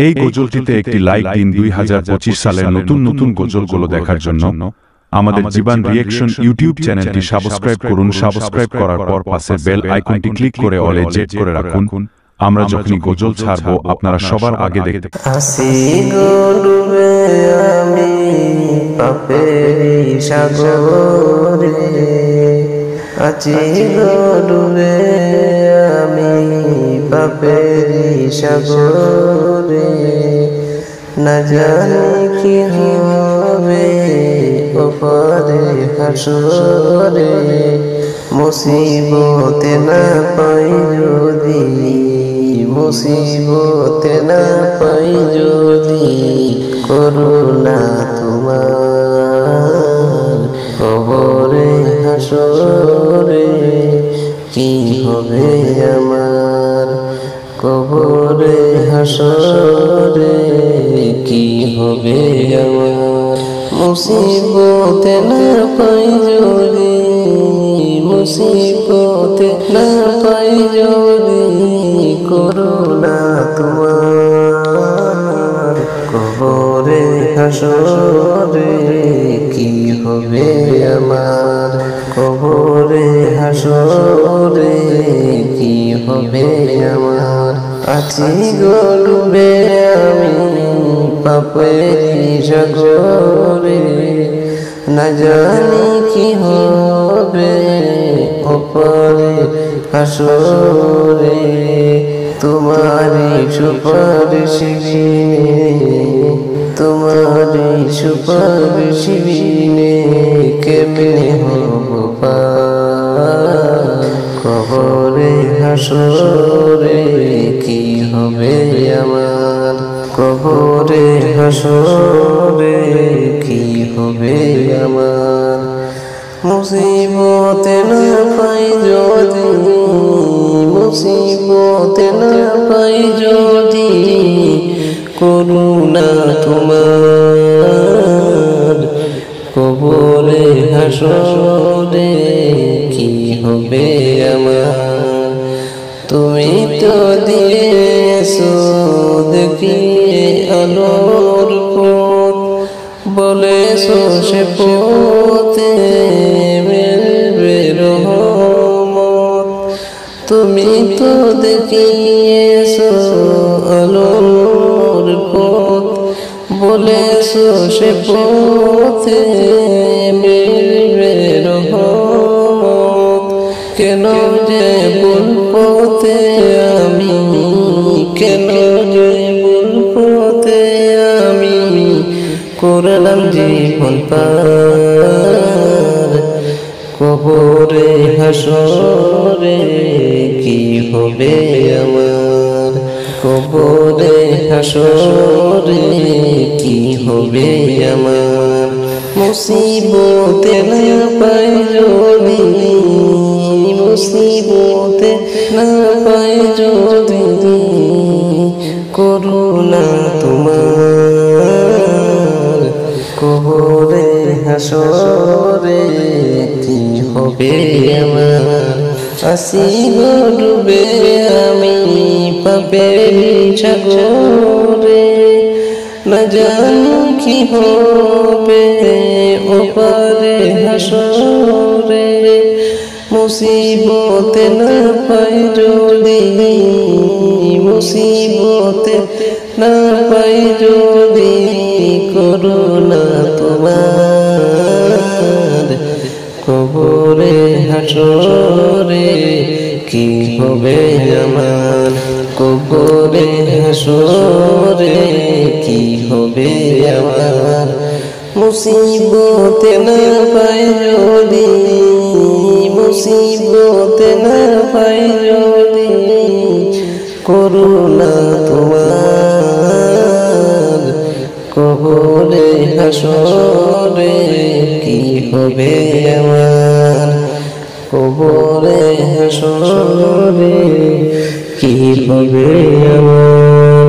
এই গজলটিতে একটি লাইক দিন। 2025 সালের নতুন নতুন গজলগুলো দেখার জন্য আমাদের জীবন রিঅ্যাকশন ইউটিউব চ্যানেলটি সাবস্ক্রাইব করুন। সাবস্ক্রাইব করার পর পাশের বেল আইকনটি ক্লিক করে অলে জেট করে রাখুন। আমরা যখনই গজল ছাড়বো আপনারা সবার আগে দেখতে আসি গো ডুবে আমি পাপের সাগরে, আছি গো ডুবে আমি পাপের সাগরে, না জানি কি হবে ওপারে হাসরে, মুসিবতে না পাই যদি, মুসিবতে না পাই যদি, করুণা তোমার কবরে হাসরে, কি হবে আমার কবরে হাসরে, কি হবে আমার, মুসিবতে না পাই যদি, মুসিবতে না পাই যদি, করুণা তোমার কবরে হাসরে, কি হবে আমার কবরে হাসরে, কি হবে আমার, আছি গো ডুবে আমি পাপের সাগরে, না জানি কি হবে ওপারে হাসরে, তোমারি সুপারিশ বিনে, তোমারি সুপারিশ বিনে কেমনে হব পার কবরে হাসরে, কি হবে আমার কবরে হাসরে, কি হবে আমার, মুসিবতে না পাই যদি, মুসিবতে না পাই যদি, করুণা তোমার কবরে হাসরে, কি হবে আমার, তুমি তো দিয়েছো দেখিয়ে আলোর পথ, বলেছো সে পথে মেলবে রহমত, তুমি তো দেখিয়েছো আলোর পথ, বলেছো সে পথে মেলবে রহমত, কেন যে ভুল পথে আমি, কেন যে ভুল পথে আমি করলাম জীবন পার কবরে হাসরে, কি হবে আমার কবরে হাসরে, কি হবে আমার, মুসিবতে না পাই যদি, মুসিবতে না পাই যদি, করুণা তোমার কবরে হাসরে, কি হবে আমার, আসি গো ডুবে আমি পাপের সাগরে, না জানি কি হবে ওপারে হাসরে, মুসিবতে না পাই যদি, মুসিবতে না পাই যদি, করুণা তোমার কবরে হাসরে, কি হবে আমার কবরে হাসরে, কি হবে আমার, মুসিবতে না পাই যদি, মুসিবতে না পাই যদি, করুণা তোমার কবরে হাসরে, কি হবে আমার কবরে হাসরে, কি হবে আমার।